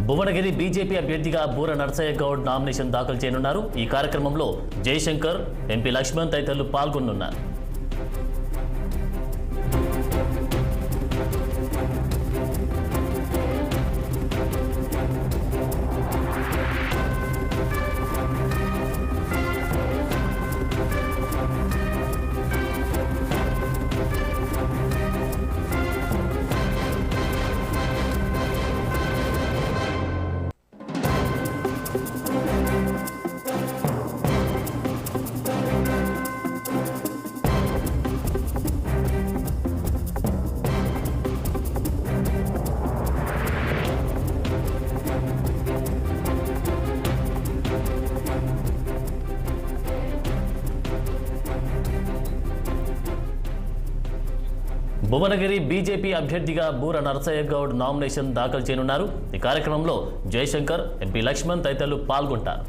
Bhuvanagiri BJP అభ్యర్థిగా బూర Narasayya Goud nomination దాఖలు చేయనున్నారు. ఈ కార్యక్రమంలో జయశంకర్, ఎంపీ లక్ష్మణ్ తదితరులు పాల్గొనున్నారు. భువనగిరి బీజేపీ అభ్యర్థిగా బూర నరసయ్య గౌడ్ నామినేషన్ దాఖలు చేయనున్నారు. ఈ కార్యక్రమంలో జయశంకర్, ఎంపీ లక్ష్మణ్ తదితరులు పాల్గొంటారు.